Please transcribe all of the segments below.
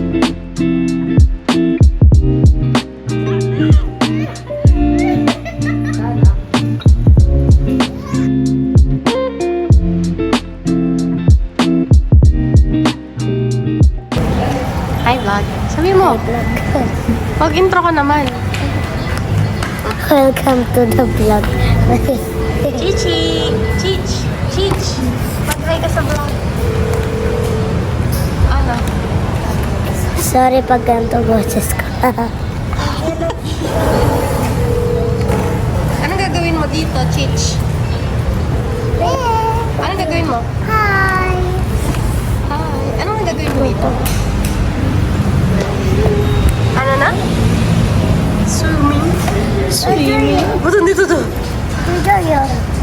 Hi, vlog. Sabi mo. Pag-intro ko naman. Welcome to the vlog. Chichi! Chich! Chich! Mag-try ka sa vlog. Ano? Sorry pag ganito boses ko. Anong gagawin mo dito, Chich? Anong gagawin mo? Hi! Hi! Anong gagawin mo dito? Ano na? Swimming? Swimming? Ba't nandito to?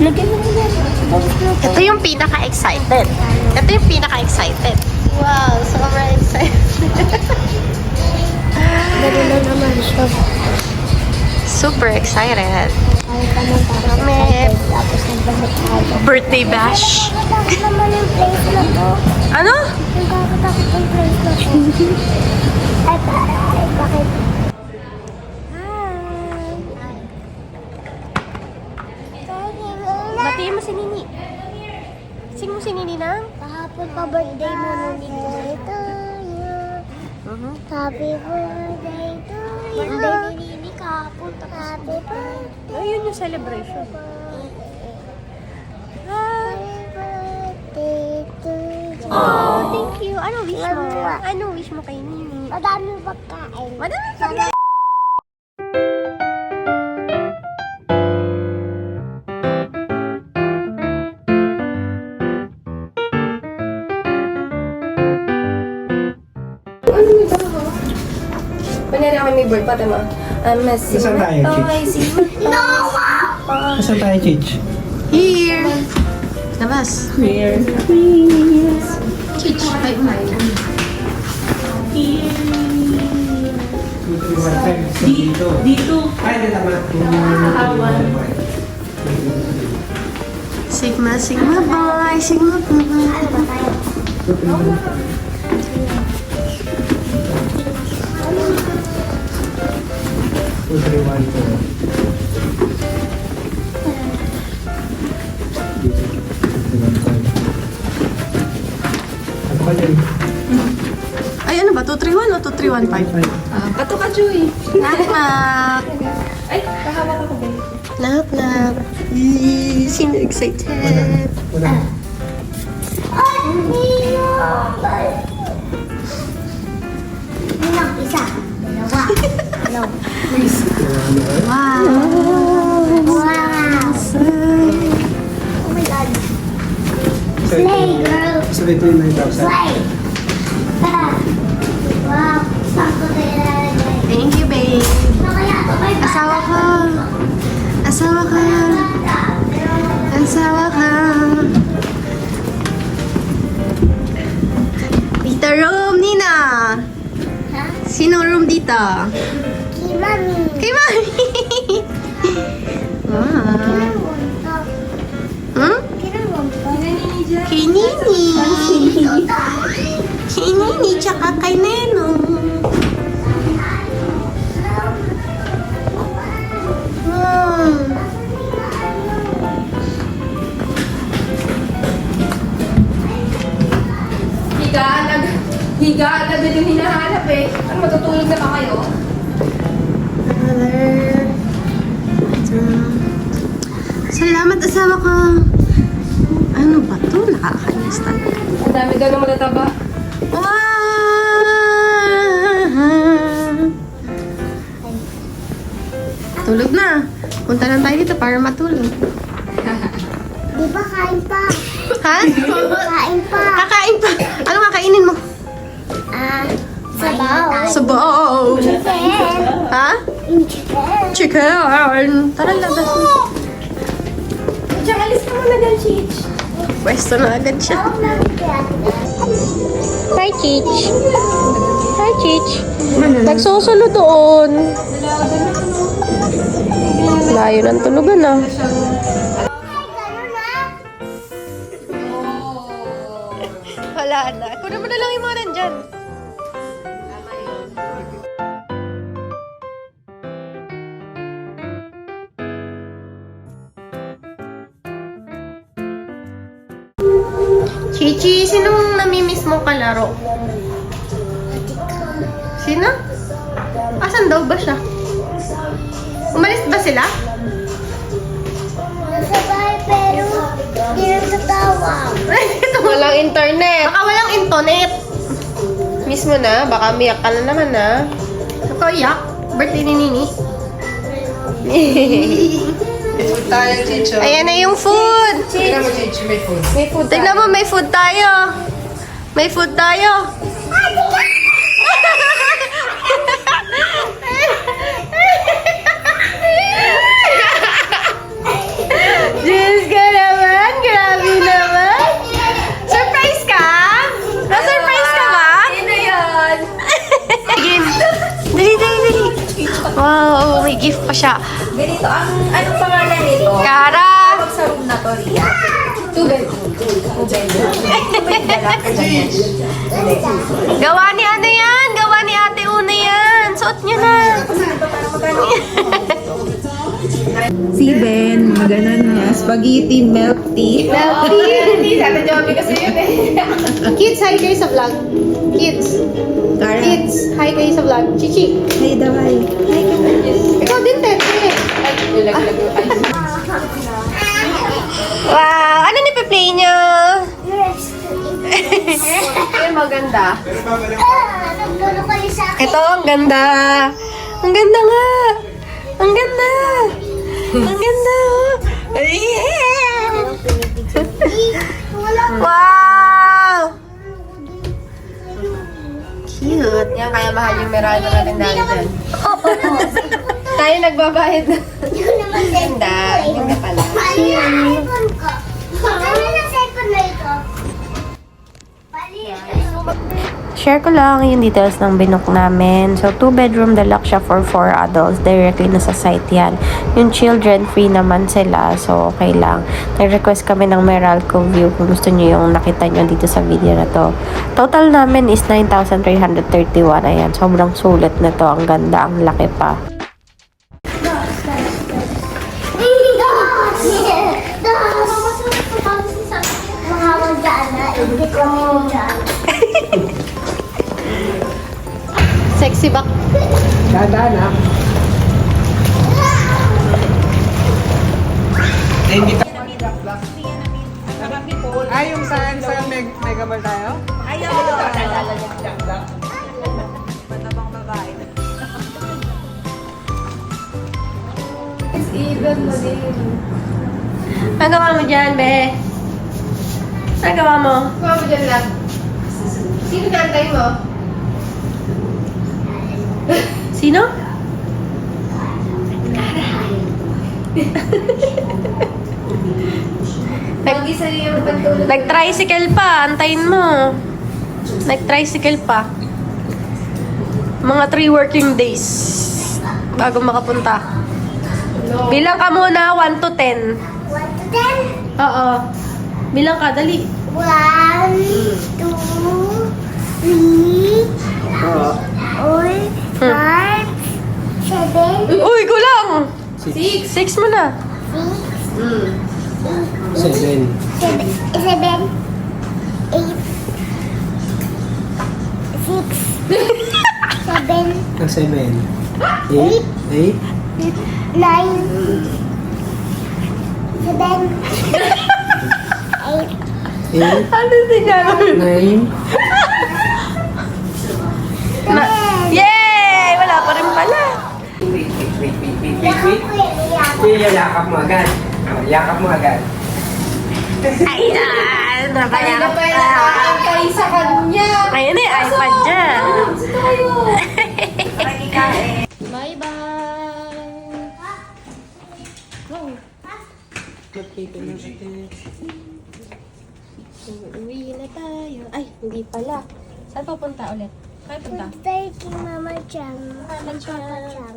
Lagyan mo yan. Ito yung pinaka-excited. Ito yung pinaka-excited. Wow, sobrang excited. Dali na naman siya. Super excited. Ay, kami para May tapos nagbalik tayo. birthday bash. Nakakatakot naman yung place na to. Ano? Nakakatakot yung place na to. Ay, bakit? Batiin mo si Nini. Sing mo si Nini na? Kahapon pa birthday mo nung birthday to you. Happy birthday to you. Birthday ni Nini kahapon. Happy birthday. Ayun yung celebration. Happy birthday to you. Oh, thank you. Ano wish mo? Ano wish mo kay Nini? Madami pagkain. Madami pagkain. Kunyari ako may bird, pati mo. Messi. Saan tayo, Chich? No! Saan tayo, Chich? Here. Labas. Here. Chich, five mo. Dito. Dito. Ay, di naman. Sigma, Sigma boy. Sigma boy. Two, three, one, four. Ano ka dyan? Ay, ano ba? 231 o 2315? Ato ka, Joy. Knock-knock. Ay, kahawak ako ba? Knock-knock. Sino excited? Wala. Isa. Dalawa. Ano? Wow. Wow. Oh my God. Slay, girl. So, ito yung 9,000. Slay. Wow. Sakto tayo lalagay. Thank you, babe. Ano kaya ito? May Asawa ko. Asawa ka. Asawa ka. Dito room, Nina. Ha? Sino room dito? Kay Mami. Kay Mami. Ah. Hmm? Kay Nini. Kay Nini, tsaka kay Nenong. Ah. Higaan agad yung hinahanap eh. Ano, matutulog na ba kayo? Salamat, asawa ko. Ano ba to? Nakakainis talaga. Ang dami daw na matataba. Wow! Tulog na. Punta lang tayo dito para matulog. Di ba kain pa? Ha? Kain pa. Kakain pa. Ano kakainin mo? Sabaw. Sabaw. Chicken. Ha? Chicken. Chicken. Tara, labas mo. Diyan, alis ka muna dyan, Chich. Pwesto na agad siya. Hi, Chich. Hi, Chich. Nagsusulo doon. Layo ng tulugan ah. Wala na. Kunin mo na lang yung mga nandyan. Chichi, sinong namimiss mong kalaro? Sino? Asan daw ba siya? Umalis ba sila? Nasa bahay pero hindi na sa tawa. Walang internet. Baka walang internet. Miss mo na? Baka miyak ka na naman na. Ako iyak? Birthday ni Nini. Food tayo, Chicho. Ayan na yung food. Tignan mo, Chicho, may food. May food. Tignan mo, may food tayo. May food tayo. Diyos ka naman. Grabe naman. Surprise ka? Na-surprise ka ba? Sino yun? Dali, dali, dali. Wow, may gift pa siya. Ganito, anong pangalan nito? Kara! Tawag sa room na to, Ria. Two bedroom. Gawa ni ano yan? Gawa ni Ate Una yan. Suot niyo na. Si Ben, maganan niya. Spaghetti, milk tea. Hindi, Ate Joby kasi yun eh. Kids, hi kayo sa vlog. Kids. Kara. Kids, hi kayo sa vlog. Chichi. Hi daw, hi. Hi ka ba? Ikaw din, Tete. Wow, ano ni-play niyo? Ay, maganda. Nagturo kayo sa akin. Ito, ang ganda. Ang ganda nga. Ang ganda. Ang ganda. Oh. Ay, wow! Cute. Yan, kaya mahal yung Meralco natin dahil dyan. Tayo nagbabayad na. Yun naman Ganda. Ganda pala. Pali ang iPhone ko. Kami na cellphone na ito. Pali Share ko lang yung details ng binook namin. So, 2-bedroom deluxe siya for 4 adults. Directly na sa site yan. Yung children, free naman sila. So, okay lang. Nag-request kami ng Meralco view kung gusto nyo yung nakita nyo dito sa video na to. Total namin is 9,331. Ayan, sobrang sulit na to. Ang ganda, ang laki pa. Mahawag daan na. Hindi ko mo daan. Sexy back. Dadaan, ha? Naimbita. Ay, yung saan mega mall tayo? Ang gawa mo dyan, be? Ang gawa mo? Gawa mo dyan lang. Sino nantay mo? Sino? Nag-tricycle pa. Antayin mo. Nag-tricycle pa. Mga 3 working days bago makapunta. Bilang ka muna, 1 to 10. 1 to 10. Oo. Bilang ka, dali. 1, 2, 3, 4, 5, 7, Uy, kulang! 6 mo na. 7. 7, 8, 6, 7, Ang 7. 8. 9, 7, 8, 8. Ano siya? 9. Yay! Wala pa rin pala. Wait. Yakap mo agad. Yakap mo agad. Ayan! Napayakap Ano ka. nakakantay sa kanya? Ayun eh, iPad niya. Gusto tayo. Bye-bye! Uwi na tayo. Ay, hindi pala. Saan pupunta ulit? Saan punta? Punta kay Mama Chang. Mama Chang.